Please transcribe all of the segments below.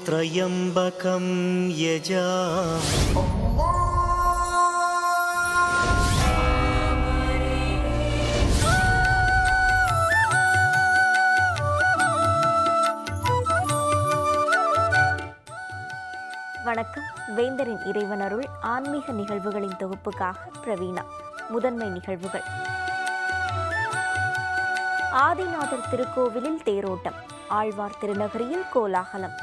त्र्यम्बकं यजामि வணக்கம். வேந்தரின் இறைவனருள் ஆன்மீக நிகழ்வுகளின் தொகுப்புக்காக பிரவீணா. முதன்மை நிகழ்வுகள். ஆதிநாதர் திருக்கோவிலில் தேரோட்டம், ஆழ்வார் திருநகரியில் கோலாகலம்.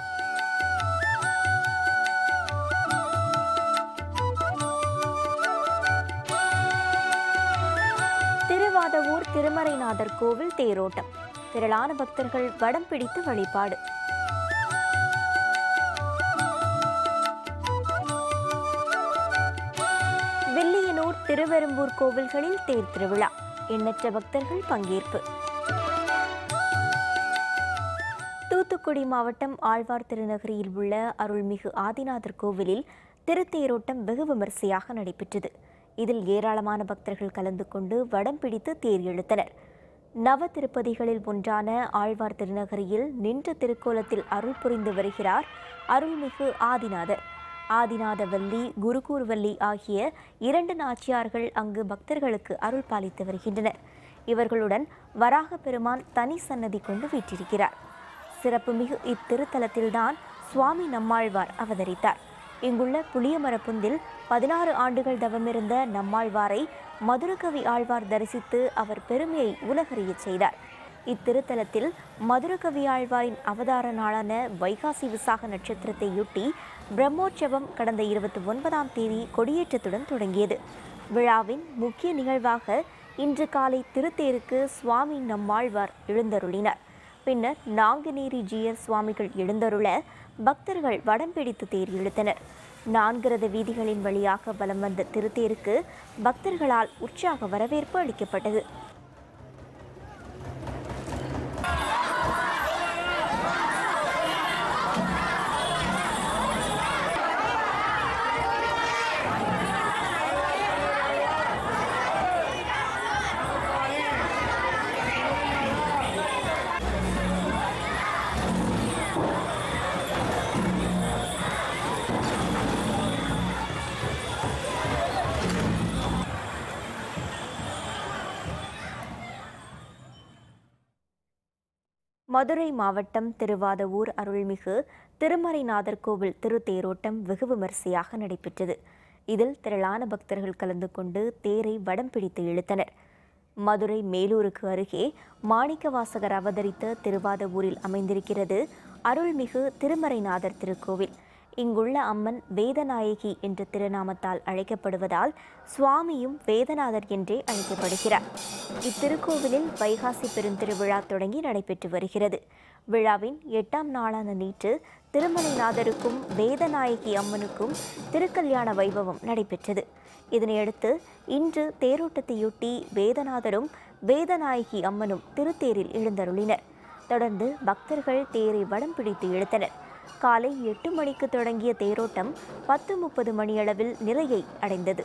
திருவாதவூர் திருமறைநாதர் கோவில் தேரோட்டம், திரளான பக்தர்கள் வடம் பிடித்து வழிபாடு. வில்லியனூர் திருவெரும்பூர் கோவில்களில் தேர் திருவிழா, எண்ணற்ற பக்தர்கள் பங்கேற்பு. தூத்துக்குடி மாவட்டம் ஆழ்வார் திருநகரியில் உள்ள அருள்மிகு ஆதிநாதர் கோவிலில் திருத்தேரோட்டம் வெகு விமரிசையாக நடைபெற்றது. இதில் ஏராளமான பக்தர்கள் கலந்து கொண்டு வடம் பிடித்து தேர் இழுத்தனர். நவ திருப்பதிகளில் ஒன்றான ஆழ்வார் திருநகரியில் நின்ற திருக்கோலத்தில் அருள் புரிந்து வருகிறார் அருள்மிகு ஆதிநாதர். ஆதிநாதவல்லி, குருகூர்வல்லி ஆகிய இரண்டு நாச்சியார்கள் அங்கு பக்தர்களுக்கு அருள் பாலித்து வருகின்றனர். இவர்களுடன் வராக பெருமான் தனி சன்னதி கொண்டு வீற்றிருக்கிறார். சிறப்புமிகு இத்திருத்தலத்தில்தான் சுவாமி நம்மாழ்வார் அவதரித்தார். இங்குள்ள புளியமரப்புந்தில் 16 ஆண்டுகள் தவமிருந்த நம்மாழ்வாரை மதுரகவி ஆழ்வார் தரிசித்து அவர் பெருமையை உலகறியச் செய்தார். இத்திருத்தலத்தில் மதுரகவி ஆழ்வாரின் அவதார நாளான வைகாசி விசாக நட்சத்திரத்தையொட்டி பிரம்மோற்சவம் கடந்த 29ஆம் தேதி கொடியேற்றத்துடன் தொடங்கியது. விழாவின் முக்கிய நிகழ்வாக இன்று காலை திருத்தேருக்கு சுவாமி நம்மாழ்வார் எழுந்தருளினார். பின்னர் நாங்குநேரி ஜீயர் சுவாமிகள் எழுந்தருள பக்தர்கள் வடம் பிடித்து தேர் இழுத்தனர். 4 ரத வீதிகளின் வழியாக வலம் வந்த திருத்தேருக்கு பக்தர்களால் உற்சாக வரவேற்பு அளிக்கப்பட்டது. மதுரை மாவட்டம் திருவாதவூர் அருள்மிகு திருமறைநாதர் கோவில் திருத்தேரோட்டம் வெகு விமரிசையாக நடைபெற்றது. இதில் திரளான பக்தர்கள் கலந்து கொண்டு தேரை வடம் பிடித்து இழுத்தனர். மதுரை மேலூருக்கு அருகே மாணிக்கவாசகர் அவதரித்த திருவாதவூரில் அமைந்திருக்கிறது அருள்மிகு திருமறைநாதர் திருக்கோவில். இங்குள்ள அம்மன் வேதநாயகி என்ற திருநாமத்தால் அழைக்கப்படுவதால் சுவாமியும் வேதநாதர் என்றே அழைக்கப்படுகிறார். இத்திருக்கோவிலில் வைகாசி பெருந்திருவிழா தொடங்கி நடைபெற்று வருகிறது. விழாவின் 8ஆம் நாளான நேற்று திருமலைநாதருக்கும் வேதநாயகி அம்மனுக்கும் திருக்கல்யாண வைபவம் நடைபெற்றது. இதனையடுத்து இன்று தேரோட்டத்தையொட்டி வேதநாதரும் வேதநாயகி அம்மனும் திருத்தேரில் எழுந்தருளினர். தொடர்ந்து பக்தர்கள் தேரை வடம் பிடித்து இழுத்தனர். காலை 8 மணிக்கு தொடங்கிய தேரோட்டம் 10:30 மணியளவில் நிறையை அடைந்தது.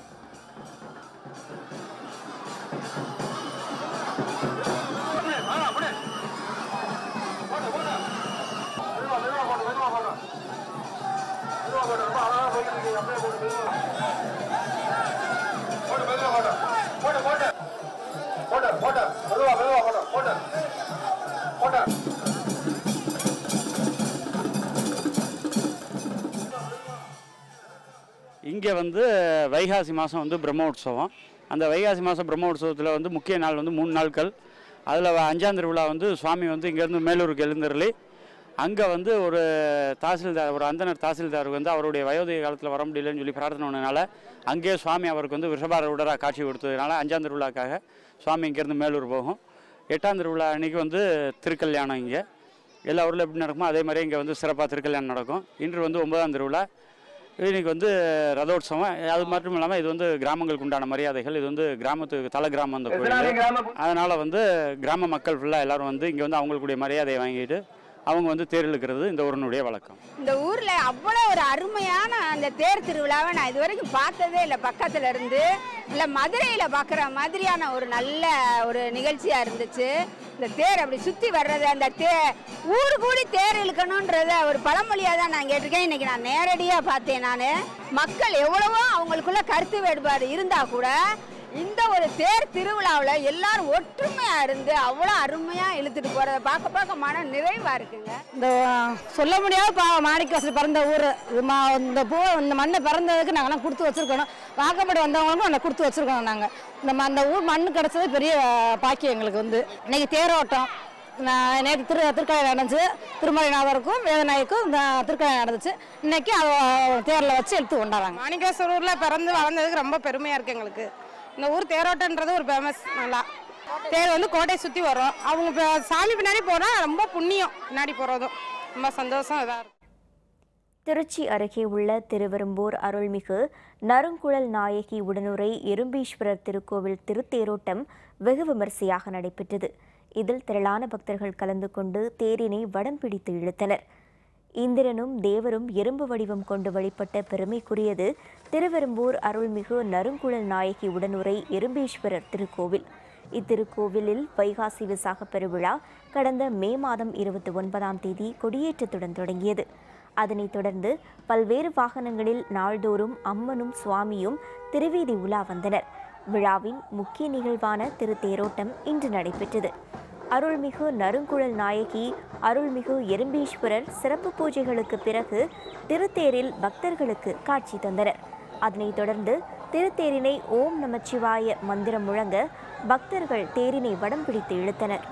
இங்கே வைகாசி மாதம் பிரம்மோற்சவம். அந்த வைகாசி மாதம் பிரம்மோற்சவத்தில் முக்கிய நாள் 3 நாட்கள். அதில் 5ஆம் திருவிழா சுவாமி இங்கேருந்து மேலூருக்கு எழுந்தருளி அங்கே ஒரு தாசில்தார், ஒரு அந்தனர் தாசில்தார் அவருடைய வயோதிக காலத்தில் வர முடியலன்னு சொல்லி பிரார்த்தனை பண்ணனால அங்கேயே சுவாமி அவருக்கு விஷபாரூடராக காட்சி கொடுத்ததுனால 5ஆம் திருவிழாக்காக சுவாமி இங்கேருந்து மேலூர் போகும். 8ஆம் திருவிழா அன்றைக்கி திருக்கல்யாணம் இங்கே எல்லா ஊரில் எப்படி நடக்குமோ அதே மாதிரி இங்கே சிறப்பாக திருக்கல்யாணம் நடக்கும். இன்று 9ஆம் திருவிழா. இன்னைக்கு ரதோற்சவம். அது மட்டும் இல்லாமல் இது கிராமங்களுக்கு உண்டான மரியாதைகள். இது கிராமத்துக்கு தலை கிராமம் அந்த கோயில். அதனால் கிராம மக்கள் ஃபுல்லாக எல்லோரும் இங்கே அவங்களுடைய மரியாதையை வாங்கிட்டு அவங்க தேர் இழுக்கிறது இந்த ஊரினுடைய வழக்கம். இந்த ஊரில் அவ்வளோ ஒரு அருமையான அந்த தேர் திருவிழாவை நான் இது வரைக்கும் பார்த்ததே இல்லை. பக்கத்தில் இருந்து இல்லை மதுரையில் பார்க்குற மாதிரியான ஒரு நல்ல ஒரு நிகழ்ச்சியாக இருந்துச்சு. இந்த தேர் அப்படி சுற்றி வர்றது, அந்த ஊரு கூடி தேர் இழுக்கணுன்றத ஒரு பழமொழியாக தான் நான் கேட்டிருக்கேன். இன்றைக்கி நான் நேரடியாக பார்த்தேன். நான் மக்கள் எவ்வளவோ அவங்களுக்குள்ள கருத்து வேறுபாடு இருந்தால் கூட இந்த ஒரு தேர் திருவிழாவில் எல்லாரும் ஒற்றுமையாக இருந்து அவ்வளோ அருமையாக இழுத்துட்டு போகிறத பார்க்க மன நிறைவாக இருக்குங்க. இந்த சொல்ல முடியாத மாணிக்கவாசல் பிறந்த ஊர் இந்த இந்த மண்ணை பிறந்ததுக்கு நாங்கள்லாம் கொடுத்து வச்சுருக்கணும். வாக்கப்படி வந்தவங்களுக்கும் அந்த கொடுத்து வச்சுருக்கோம். நாங்கள் அந்த ஊர் மண்ணு கிடச்சது பெரிய பாக்கியம் எங்களுக்கு. இன்னைக்கு தேரோட்டம் நேற்று திருக்கல்யாணம் நடந்துச்சு. திருமலைநாதருக்கும் வேதநாயக்கும் இந்த திருக்கல்யாணம் நடந்துச்சு. இன்னைக்கு தேரில் வச்சு எடுத்து கொண்டாடுறாங்க. மாணிக்கவாசல் ஊரில் பிறந்து வளர்ந்ததுக்கு ரொம்ப பெருமையாக இருக்குது எங்களுக்கு. இந்த ஊர் தேரோட்டன்றது ஒரு ஃபேமஸ். நல்லா தேர் கோட்டையை சுற்றி வரும். அவங்க சாமி பின்னாடி போனால் ரொம்ப புண்ணியம். பின்னாடி போகிறதும் ரொம்ப சந்தோஷம் இதாக இருக்கும். திருச்சி அருகே உள்ள திருவெரும்பூர் அருள்மிகு நறுங்குழல் நாயகி உடனுரை எறும்பீஸ்வரர் திருக்கோவில் திருத்தேரோட்டம் வெகு விமரிசையாக நடைபெற்றது. இதில் திரளான பக்தர்கள் கலந்து கொண்டு தேரினை வடம் பிடித்து இழுத்தனர். இந்திரனும் தேவரும் எறும்பு வடிவம் கொண்டு வழிபட்ட பெருமைக்குரியது திருவெரும்பூர் அருள்மிகு நறுங்குழல் நாயகி உடனுரை எறும்பீஸ்வரர் திருக்கோவில். இத்திருக்கோவிலில் வைகாசி விசாக பெருவிழா கடந்த மே மாதம் 29ஆம் தேதி கொடியேற்றத்துடன் தொடங்கியது. அதனைத் தொடர்ந்து பல்வேறு வாகனங்களில் நாள்தோறும் அம்மனும் சுவாமியும் திருவீதி உலா வந்தனர். விழாவின் முக்கிய நிகழ்வான திருத்தேரோட்டம் இன்று நடைபெற்றது. அருள்மிகு நறுங்குழல் நாயகி அருள்மிகு எறும்பீஸ்வரர் சிறப்பு பூஜைகளுக்கு பிறகு திருத்தேரில் பக்தர்களுக்கு காட்சி தந்தனர். அதனைத் தொடர்ந்து திருத்தேரினை ஓம் நமச்சிவாய மந்திரம் முழங்க பக்தர்கள் தேரினை வடம் பிடித்து இழுத்தனர்.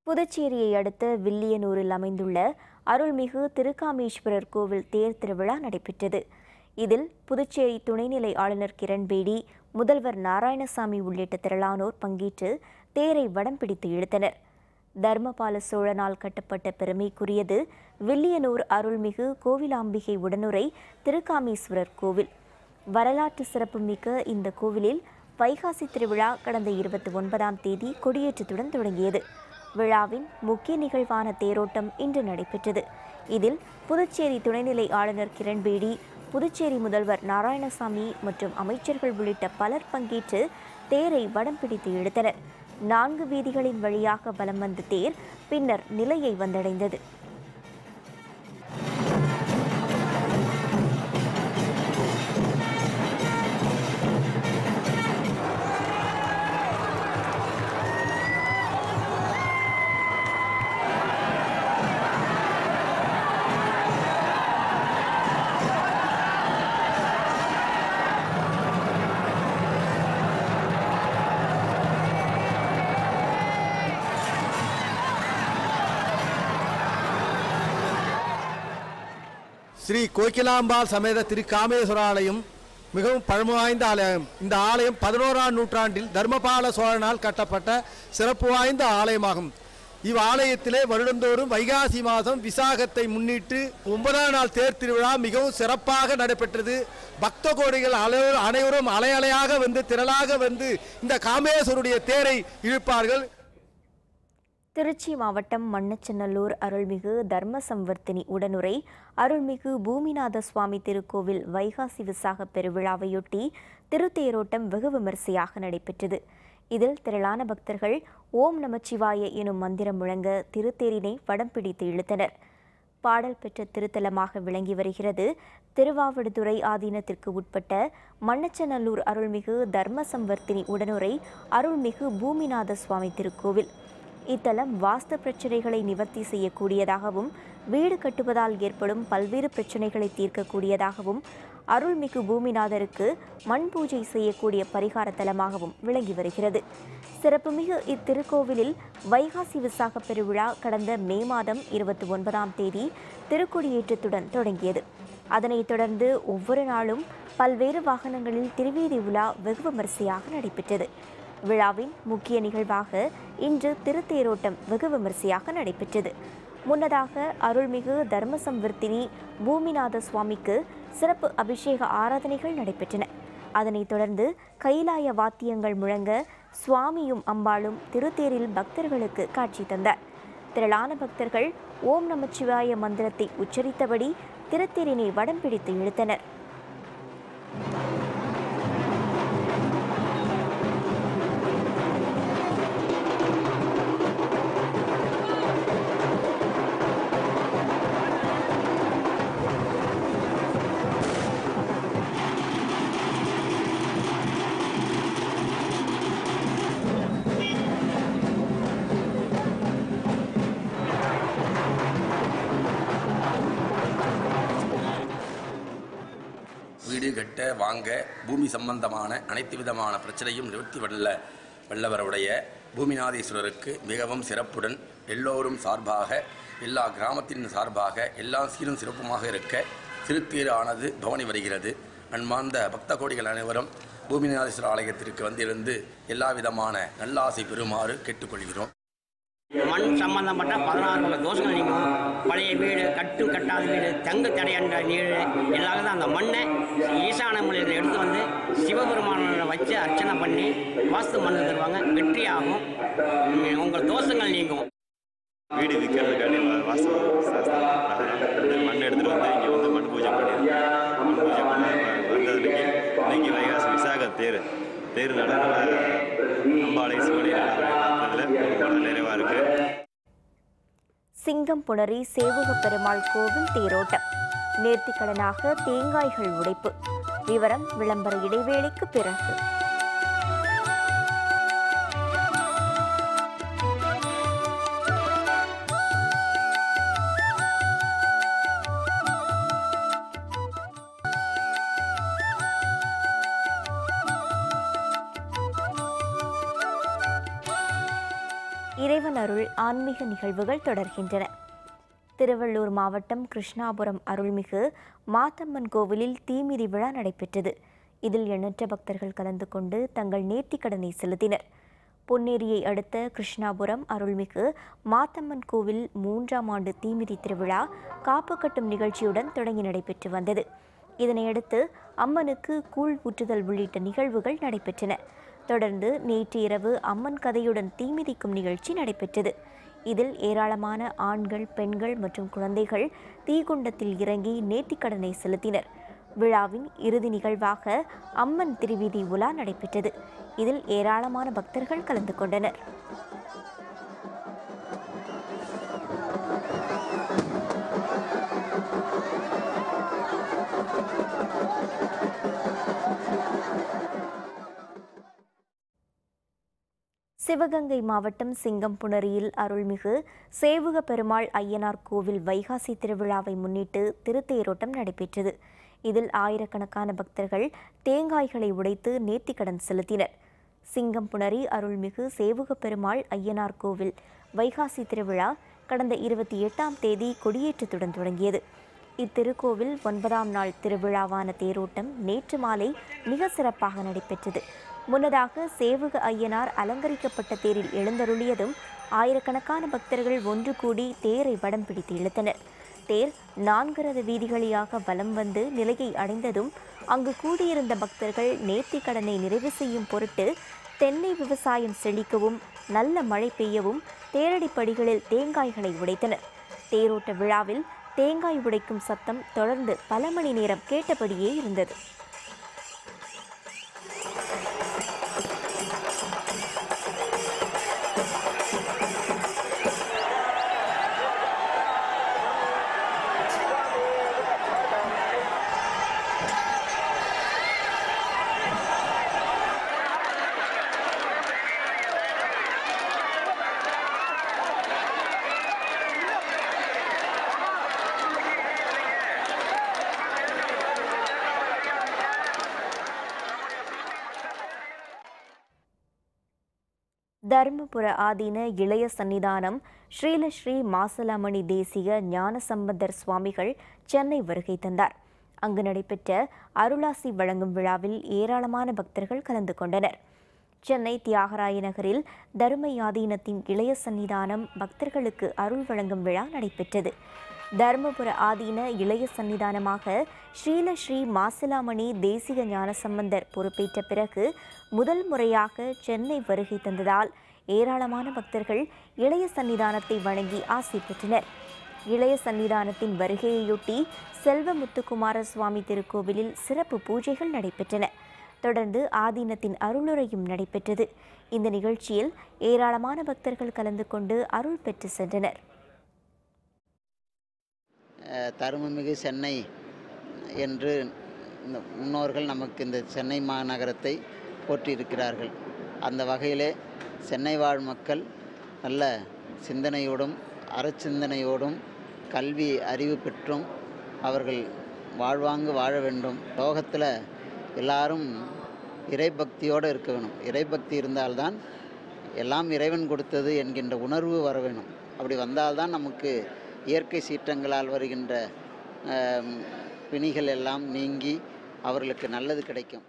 புதுச்சேரியை அடுத்த வில்லியனூரில் அமைந்துள்ள அருள்மிகு திருக்காமேஸ்வரர் கோவில் தேர் திருவிழா நடைபெற்றது. இதில் புதுச்சேரி துணைநிலை ஆளுநர் கிரண்பேடி, முதல்வர் நாராயணசாமி உள்ளிட்ட திரளானோர் பங்கேற்று தேரை வடம் பிடித்து இழுத்தனர். தர்மபால சோழனால் கட்டப்பட்ட பெருமைக்குரியது வில்லியனூர் அருள்மிகு கோவிலாம்பிகை உடனுரை திருக்காமேஸ்வரர் கோவில். வரலாற்று சிறப்புமிக்க இந்த கோவிலில் வைகாசி திருவிழா கடந்த 29ஆம் தேதி கொடியேற்றத்துடன் தொடங்கியது. விழாவின் முக்கிய நிகழ்வான தேரோட்டம் இன்று நடைபெற்றது. இதில் புதுச்சேரி துணைநிலை ஆளுநர் கிரண்பேடி, புதுச்சேரி முதல்வர் நாராயணசாமி மற்றும் அமைச்சர்கள் உள்ளிட்ட பலர் பங்கேற்று தேரை வடம் பிடித்து இழுத்தனர். 4 வீதிகளின் வழியாக வலம் வந்த தேர் பின்னர் நிலையை வந்தடைந்தது. ஸ்ரீ கோகிலாம்பாள் சமேத திரு காமேஸ்வர ஆலயம் மிகவும் பழமை வாய்ந்த ஆலயம். இந்த ஆலயம் 11ஆம் நூற்றாண்டில் தர்மபால சோழனால் கட்டப்பட்ட சிறப்பு வாய்ந்த ஆலயமாகும். இவ்வாலயத்திலே வருடந்தோறும் வைகாசி மாதம் விசாகத்தை முன்னிட்டு 9ஆம் நாள் தேர் திருவிழா மிகவும் சிறப்பாக நடைபெற்றது. பக்த கோடிகள் அனைவரும் அலையலையாக வந்து திரளாக வந்து இந்த காமேஸ்வருடைய தேரை இழுப்பார்கள். திருச்சி மாவட்டம் மண்ணச்சநல்லூர் அருள்மிகு தர்ம சம்வர்த்தினி உடனுரை அருள்மிகு பூமிநாத சுவாமி திருக்கோவில் வைகாசி விசாக பெருவிழாவையொட்டி திருத்தேரோட்டம் வெகு விமரிசையாக நடைபெற்றது. இதில் திரளான பக்தர்கள் ஓம் நமச்சிவாய எனும் மந்திரம் முழங்க திருத்தேரினை வடம் பிடித்து இழுத்தனர். பாடல் பெற்ற திருத்தலமாக விளங்கி வருகிறது திருவாவடுதுறை ஆதீனத்திற்கு உட்பட்ட மண்ணச்சநல்லூர் அருள்மிகு தர்ம சம்வர்த்தினி உடனுரை அருள்மிகு பூமிநாத சுவாமி திருக்கோவில். இத்தலம் வாஸ்து பிரச்சனைகளை நிவர்த்தி செய்யக்கூடியதாகவும் வீடு கட்டுவதால் ஏற்படும் பல்வேறு பிரச்சனைகளை தீர்க்கக்கூடியதாகவும் அருள்மிகு பூமிநாதருக்கு மண் பூஜை செய்யக்கூடிய பரிகார தலமாகவும் விளங்கி வருகிறது. சிறப்புமிகு இத்திருக்கோவிலில் வைகாசி விசாக பெருவிழா கடந்த மே மாதம் 29ஆம் தேதி திருக்கொடியேற்றத்துடன் தொடங்கியது. அதனைத் தொடர்ந்து ஒவ்வொரு நாளும் பல்வேறு வாகனங்களில் திருவீதி உலா வெகு விமரிசையாக நடைபெற்றது. விழாவின் முக்கிய நிகழ்வாக இன்று திருத்தேரோட்டம் வெகு விமரிசையாக நடைபெற்றது. முன்னதாக அருள்மிகு தர்மசம்வர்த்தினி பூமிநாத சுவாமிக்கு சிறப்பு அபிஷேக ஆராதனைகள் நடைபெற்றன. அதனைத் தொடர்ந்து கைலாய வாத்தியங்கள் முழங்க சுவாமியும் அம்பாளும் திருத்தேரில் பக்தர்களுக்கு காட்சி தந்தார். திரளான பக்தர்கள் ஓம் நமச்சிவாய மந்திரத்தை உச்சரித்தபடி திருத்தேரினை வடம் பிடித்து இழுத்தனர். வீடு கட்ட வாங்க பூமி சம்பந்தமான அனைத்து விதமான பிரச்சனையும் நிவர்த்தி வல்லவருடைய பூமிநாதீஸ்வரருக்கு மிகவும் சிறப்புடன் எல்லோரும் சார்பாக எல்லா கிராமத்தின் சார்பாக எல்லா சீரும் சிறப்புமாக இருக்க திருத்தேர் ஆனது பவனி வருகிறது. அன்பார்ந்த பக்த கோடிகள் அனைவரும் பூமிநாதீஸ்வரர் ஆலயத்திற்கு வந்திருந்து எல்லா விதமான நல்லாசை பெறுமாறு கேட்டுக்கொள்கிறோம். மண் சம்பந்தப்பட்ட 16 தோஷங்கள் நீங்கும். பழைய வீடு கட்டாத வீடு தங்கு தடையன்ற நீர் எல்லாரும் அந்த மண்ணை ஈசான மொழியில் எடுத்து வந்து சிவபெருமானை வச்சு அர்ச்சனை பண்ணி வாஸ்து மண் தருவாங்க. வெற்றியாகும். உங்கள் தோஷங்கள் நீங்கும். வீடு விற்கிறதுக்காண்டி வாஸ்து மண் எடுத்துகிட்டு வந்து இங்கே வந்து மண் பூஜை பண்ணி வந்ததுக்கு இன்னைக்கு வைகாசி விசாக தேர் நடன அம்பாளை சிவனை நிறைவாக இருக்கு. சிங்கம்புணரி சேவுக பெருமாள் கோவில் தேரோட்டம். நேர்த்திக்கடனாக தேங்காய்கள் உடைப்பு. விவரம் விளம்பர இடைவேளைக்கு பிறகு. இறைவன் அருள் ஆன்மீக நிகழ்வுகள் தொடர்கின்றன. திருவள்ளூர் மாவட்டம் கிருஷ்ணாபுரம் அருள்மிகு மாத்தம்மன் கோவிலில் தீமிதி விழா நடைபெற்றது. இதில் எண்ணற்ற பக்தர்கள் கலந்து கொண்டு தங்கள் நேர்த்திக்கடனை செலுத்தினர். பொன்னேரியை அடுத்த கிருஷ்ணாபுரம் அருள்மிகு மாத்தம்மன் கோவில் 3ஆம் ஆண்டு தீமிதி திருவிழா காப்பு கட்டும் நிகழ்ச்சியுடன் தொடங்கி நடைபெற்று வந்தது. இதனையடுத்து அம்மனுக்கு கூழ் ஊற்றுதல் உள்ளிட்ட நிகழ்வுகள் நடைபெற்றன. தொடர்ந்து நேற்று இரவு அம்மன் கதையுடன் தீமிதிக்கும் நிகழ்ச்சி நடைபெற்றது. இதில் ஏராளமான ஆண்கள், பெண்கள் மற்றும் குழந்தைகள் தீக்குண்டத்தில் இறங்கி நேர்த்திக்கடனை செலுத்தினர். விழாவின் இறுதி நிகழ்வாக அம்மன் திருவீதி உலா நடைபெற்றது. இதில் ஏராளமான பக்தர்கள் கலந்து கொண்டனர். சிவகங்கை மாவட்டம் சிங்கம்புணரியில் அருள்மிகு சேவுக பெருமாள் ஐயனார் கோவில் வைகாசி திருவிழாவை முன்னிட்டு திருத்தேரோட்டம் நடைபெற்றது. இதில் ஆயிரக்கணக்கான பக்தர்கள் தேங்காய்களை உடைத்து நேர்த்திக்கடன் செலுத்தினர். சிங்கம்புணரி அருள்மிகு சேவுக பெருமாள் ஐயனார் கோவில் வைகாசி திருவிழா கடந்த 28ஆம் தேதி கொடியேற்றத்துடன் தொடங்கியது. இத்திருக்கோவில் 9ஆம் நாள் திருவிழாவான தேரோட்டம் நேற்று மாலை மிக சிறப்பாக நடைபெற்றது. முன்னதாக சேவுக ஐயனார் அலங்கரிக்கப்பட்ட தேரில் எழுந்தருளியதும் ஆயிரக்கணக்கான பக்தர்கள் ஒன்று கூடி தேரை வடம் பிடித்து இழுத்தனர். தேர் 4 ரத வீதிகளியாக வலம் வந்து நிலையை அடைந்ததும் அங்கு கூடியிருந்த பக்தர்கள் நேர்த்திக்கடனை நிறைவு செய்யும் பொருட்டு தென்னை விவசாயம் செழிக்கவும் நல்ல மழை பெய்யவும் தேரடிப்படிகளில் தேங்காய்களை உடைத்தனர். தேரோட்ட விழாவில் தேங்காய் உடைக்கும் சத்தம் தொடர்ந்து பல மணி நேரம் கேட்டபடியே இருந்தது. தர்மபுர ஆதீன இளைய சன்னிதானம் ஸ்ரீலஸ்ரீ மாசலாமணி தேசிக ஞானசம்பந்தர் சுவாமிகள் சென்னை வருகை தந்தார். அங்கு நடைபெற்ற அருளாசி வழங்கும் விழாவில் ஏராளமான பக்தர்கள் கலந்து கொண்டனர். சென்னை தியாகராய நகரில் தருமயாதீனத்தின் இளைய சன்னிதானம் பக்தர்களுக்கு அருள் வழங்கும் விழா நடைபெற்றது. தருமபுர ஆதீன இளைய சன்னிதானமாக ஸ்ரீலஸ்ரீ மாசிலாமணி தேசிக ஞானசம்பந்தர் பொறுப்பேற்ற பிறகு முதல் முறையாக சென்னை வருகை தந்ததால் ஏராளமான பக்தர்கள் இளைய சன்னிதானத்தை வணங்கி ஆசி பெற்றனர். இளைய சன்னிதானத்தின் வருகையையொட்டி செல்வமுத்துக்குமார சுவாமி திருக்கோவிலில் சிறப்பு பூஜைகள் நடைபெற்றன. தொடர்ந்து ஆதீனத்தின் அருளுரையும் நடைபெற்றது. இந்த நிகழ்ச்சியில் ஏராளமான பக்தர்கள் கலந்து கொண்டு அருள் பெற்று சென்றனர். தருமமிகு சென்னை என்று முன்னோர்கள் நமக்கு இந்த சென்னை மாநகரத்தை போற்றியிருக்கிறார்கள். அந்த வகையிலே சென்னை வாழ் மக்கள் நல்ல சிந்தனையோடும் அறச்சிந்தனையோடும் கல்வி அறிவு பெற்றும் அவர்கள் வாழ்வாங்கு வாழ வேண்டும். லோகத்தில் எல்லாரும் இறைபக்தியோடு இருக்க வேணும். இறைபக்தி இருந்தால்தான் எல்லாம் இறைவன் கொடுத்தது என்கின்ற உணர்வு வர வேணும். அப்படி வந்தால்தான் நமக்கு இயற்கை சீற்றங்களால் வருகின்ற பிணிகள் எல்லாம் நீங்கி அவர்களுக்கு நல்லது கிடைக்கும்.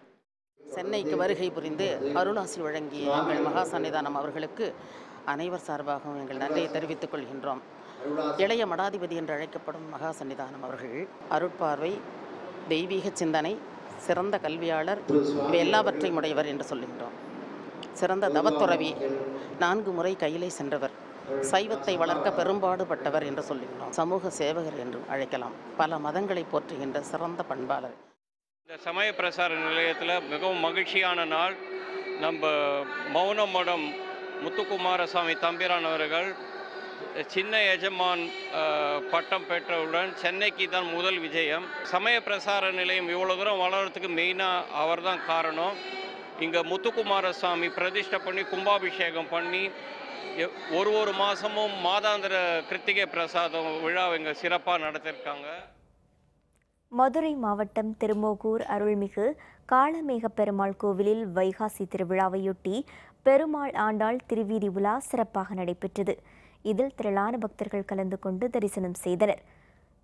சென்னைக்கு வருகை புரிந்து அருளாசி வழங்கிய எங்கள் மகா சன்னிதானம் அவர்களுக்கு அனைவர் சார்பாகவும் எங்கள் நன்றியை தெரிவித்துக் கொள்கின்றோம். இளைய மடாதிபதி என்று அழைக்கப்படும் மகா சன்னிதானம் அவர்கள் அருட்பார்வை, தெய்வீக சிந்தனை, சிறந்த கல்வியாளர், இவை எல்லாவற்றையும் உடையவர் என்று சொல்கின்றோம். சிறந்த தவத்துறவி, 4 முறை கையிலே சென்றவர், சைவத்தை வளர்க்க பெரும்பாடுபட்டவர் என்று சொல்கின்றோம். சமூக சேவகர் என்று அழைக்கலாம். பல மதங்களை போற்றுகின்ற சிறந்த பண்பாளர். இந்த சமய பிரசார நிலையத்தில் மிகவும் மகிழ்ச்சியான நாள். நம்ம மௌன மடம் முத்துக்குமாரசாமி தம்பிரான் அவர்கள் சின்ன எஜமான் பட்டம் பெற்றவுடன் சென்னைக்கு தான் முதல் விஜயம். சமய பிரசார நிலையம் இவ்வளோ தூரம் வளர்கிறதுக்கு மெயினாக அவர் தான் காரணம். இங்கே முத்துக்குமாரசாமி பிரதிஷ்டை பண்ணி கும்பாபிஷேகம் பண்ணி ஒரு மாதமும் மாதாந்திர கிருத்திகை பிரசாதம் விழா இங்கே சிறப்பாக நடத்தியிருக்காங்க. மதுரை மாவட்டம் திருமோகூர் அருள்மிகு காளமேக பெருமாள் கோவிலில் வைகாசி திருவிழாவையொட்டி பெருமாள் ஆண்டாள் திருவீதி உலா சிறப்பாக நடைபெற்றது. இதில் திரளான பக்தர்கள் கலந்து கொண்டு தரிசனம் செய்தனர்.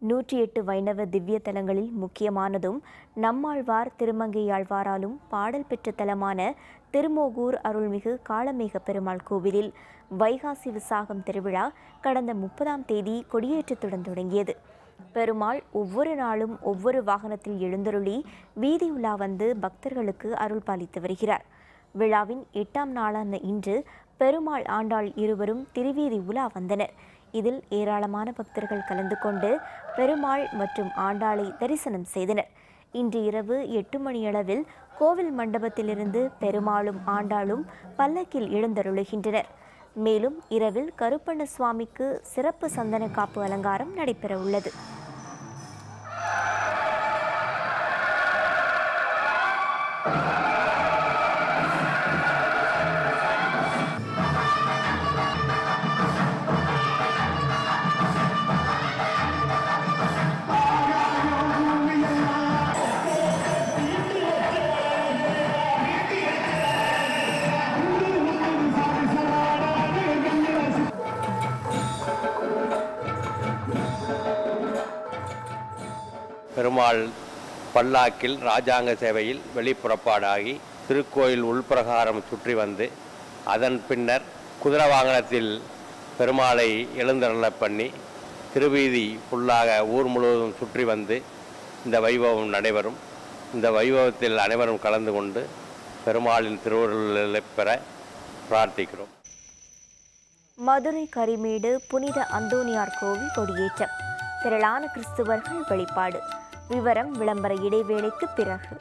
108 வைணவ திவ்ய தலங்களில் முக்கியமானதும் நம்மாழ்வார் திருமங்கையாழ்வாராலும் பாடல் பெற்ற தலமான திருமோகூர் அருள்மிகு காளமேக பெருமாள் கோவிலில் வைகாசி விசாகம் திருவிழா கடந்த 30ஆம் தேதி கொடியேற்றத்துடன் தொடங்கியது. பெருமாள் ஒவ்வொரு நாளும் ஒவ்வொரு வாகனத்தில் எழுந்தருளி வீதி உலா வந்து பக்தர்களுக்கு அருள் பாலித்து வருகிறார். விழாவின் 8ஆம் நாளான இன்று பெருமாள் ஆண்டாள் இருவரும் திருவீதி உலா வந்தனர். இதில் ஏராளமான பக்தர்கள் கலந்து கொண்டு பெருமாள் மற்றும் ஆண்டாளை தரிசனம் செய்தனர். இன்று இரவு 8 மணியளவில் கோவில் மண்டபத்திலிருந்து பெருமாளும் ஆண்டாளும் பல்லக்கில் எழுந்தருளுகின்றனர். மேலும் இரவில் கருப்பண்ண சுவாமிக்கு சிறப்பு சந்தன காப்பு அலங்காரம் நடைபெற உள்ளது. பெருமாள் பல்லாக்கில் ராஜாங்க சேவையில் வெளிப்புறப்பாடாகி திருக்கோயில் உள்பிரகாரம் சுற்றி வந்து அதன் பின்னர் குதிரை வாகனத்தில் பெருமாளை எழுந்தருள பண்ணி திருவீதி ஃபுல்லாக ஊர் முழுவதும் சுற்றி வந்து இந்த வைபவம் நடைபெறும். இந்த வைபவத்தில் அனைவரும் கலந்து கொண்டு பெருமாளின் திருவருளை பெற பிரார்த்திக்கிறோம். மதுரை கரிமேடு புனித அந்தோனியார் கோவில் கொடியேற்றம். திரளான கிறிஸ்துவர்கள் வழிபாடு. விவரம் விளம்பர இடைவேளைக்கு பிறகு.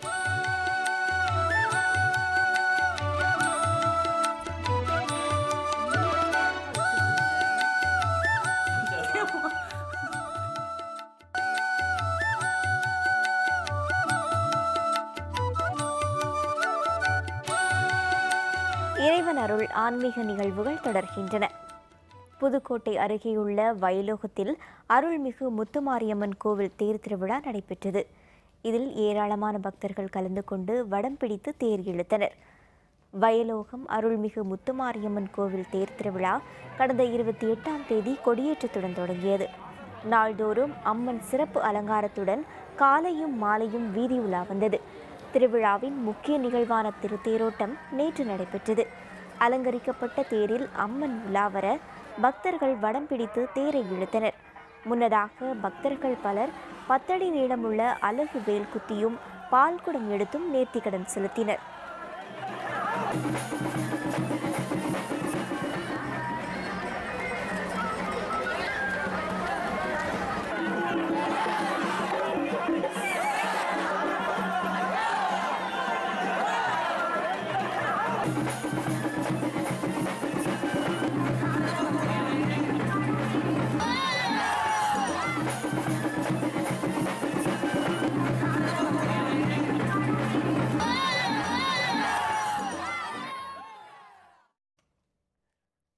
இறைவன் அருள் ஆன்மீக நிகழ்வுகள் தொடர்கின்றன. புதுக்கோட்டை அருகேயுள்ள வயலோகத்தில் அருள்மிகு முத்துமாரியம்மன் கோவில் தேர் திருவிழா நடைபெற்றது. இதில் ஏராளமான பக்தர்கள் கலந்து கொண்டு வடம் பிடித்து தேர் இழுத்தனர். வயலோகம் அருள்மிகு முத்துமாரியம்மன் கோவில் தேர் திருவிழா கடந்த 28ஆம் தேதி கொடியேற்றத்துடன் தொடங்கியது. நாள்தோறும் அம்மன் சிறப்பு அலங்காரத்துடன் காலையும் மாலையும் வீதி உலா வந்தது. திருவிழாவின் முக்கிய நிகழ்வான திருத்தேரோட்டம் நேற்று நடைபெற்றது. அலங்கரிக்கப்பட்ட தேரில் அம்மன் உலாவர பக்தர்கள் வடம் பிடித்து தேரை இழுத்தனர். முன்னதாக பக்தர்கள் பலர் 10 அடி நீளமுள்ள அலகு வேல் குத்தியும் பால்குடம் எடுத்தும் நேர்த்திக்கடன் செலுத்தினர்.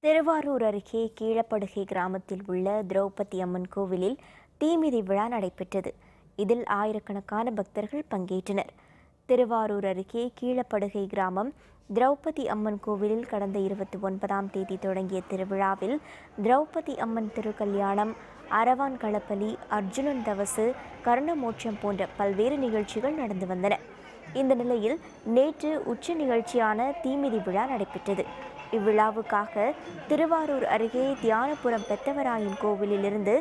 திருவாரூர் அருகே கீழப்படுகை கிராமத்தில் உள்ள திரௌபதி அம்மன் கோவிலில் தீமிதி விழா நடைபெற்றது. இதில் ஆயிரக்கணக்கான பக்தர்கள் பங்கேற்றனர். திருவாரூர் அருகே கீழப்படுகை கிராமம் திரௌபதி அம்மன் கோவிலில் கடந்த 29ஆம் தேதி தொடங்கிய திருவிழாவில் திரௌபதி அம்மன் திருக்கல்யாணம், அரவான் களப்பலி, அர்ஜுனன் தவசு, கர்ணமோட்சம் போன்ற பல்வேறு நிகழ்ச்சிகள் நடந்து வந்தன. இந்த நிலையில் நேற்று உச்ச நிகழ்ச்சியான தீமிதி விழா நடைபெற்றது. இவ்விழாவுக்காக திருவாரூர் அருகே தியானபுரம் பெத்தவராயன் கோவிலிலிருந்து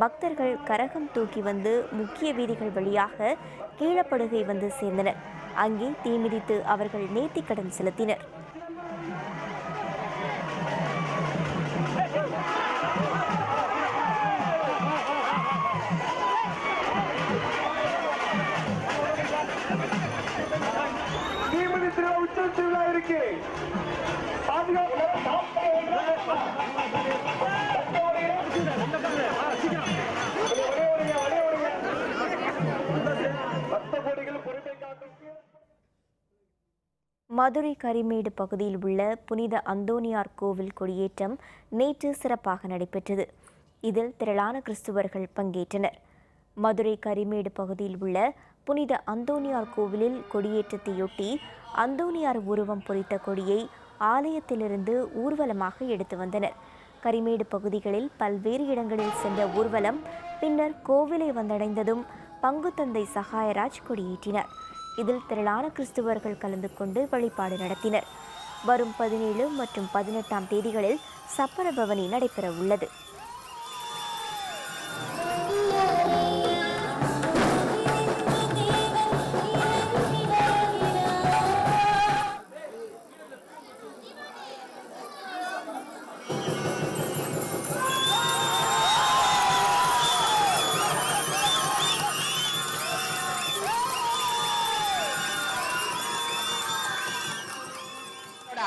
பக்தர்கள் கரகம் தூக்கி வந்து முக்கிய வீதிகள் வழியாக கீழப்படுகை வந்து சேர்ந்தனர். அங்கே தீமிதித்து அவர்கள் நேர்த்திக்கடன் செலுத்தினர். மதுரை கரிமேடு பகுதியில் உள்ள புனித அந்தோனியார் கோவில் கொடியேற்றம் நேற்று சிறப்பாக நடைபெற்றது. இதில் திரளான கிறிஸ்துவர்கள் பங்கேற்றனர். மதுரை கரிமேடு பகுதியில் உள்ள புனித அந்தோனியார் கோவிலில் கொடியேற்றத்தையொட்டி அந்தோனியார் உருவம் பொறித்த கொடியை ஆலயத்திலிருந்து ஊர்வலமாக எடுத்து வந்தனர். கரிமேடு பகுதிகளில் பல்வேறு இடங்களில் சென்ற ஊர்வலம் பின்னர் கோவிலை வந்தடைந்ததும் பங்குத்தந்தை சகாயராஜ் கொடியேற்றினார். இதில் திரளான கிறிஸ்துவர்கள் கலந்து கொண்டு வழிபாடு நடத்தினர். வரும் 17 மற்றும் 18ஆம் தேதிகளில் சப்பர பவனி நடைபெற உள்ளது.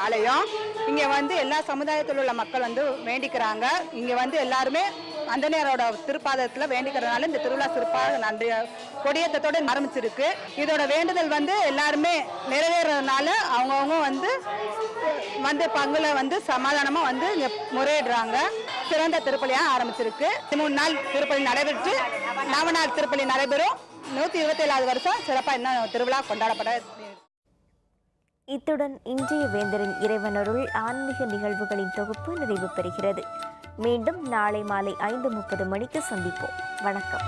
ஆலயம் இங்கே வந்து எல்லா சமுதாயத்தில் உள்ள மக்கள் வந்து வேண்டிக்கிறாங்க. இங்கே வந்து எல்லாருமே அந்தனியாரோட திருப்பாதத்தில் வேண்டிக்கிறதுனால இந்த திருவிழா சிறப்பாக நன்றி கொடியேற்றத்தோடு ஆரம்பிச்சிருக்கு. இதோட வேண்டுதல் வந்து எல்லாருமே நிறைவேறதுனால அவங்கவுங்க வந்து பங்குல வந்து சமாதானமாக வந்து இங்கே முறையிடுறாங்க. சிறந்த திருப்பலியாக ஆரம்பிச்சிருக்கு. 3 நாள் திருப்பலி நடைபெற்று 4 நாள் திருப்பலி நடைபெறும். 127வது வருஷம் சிறப்பாக இன்னும் திருவிழா கொண்டாடப்பட. இத்துடன் இன்றைய வேந்தரின் இறைவனருள் ஆன்மீக நிகழ்வுகளின் தொகுப்பு நிறைவு பெறுகிறது. மீண்டும் நாளை மாலை 5:30 மணிக்கு சந்திப்போம். வணக்கம்.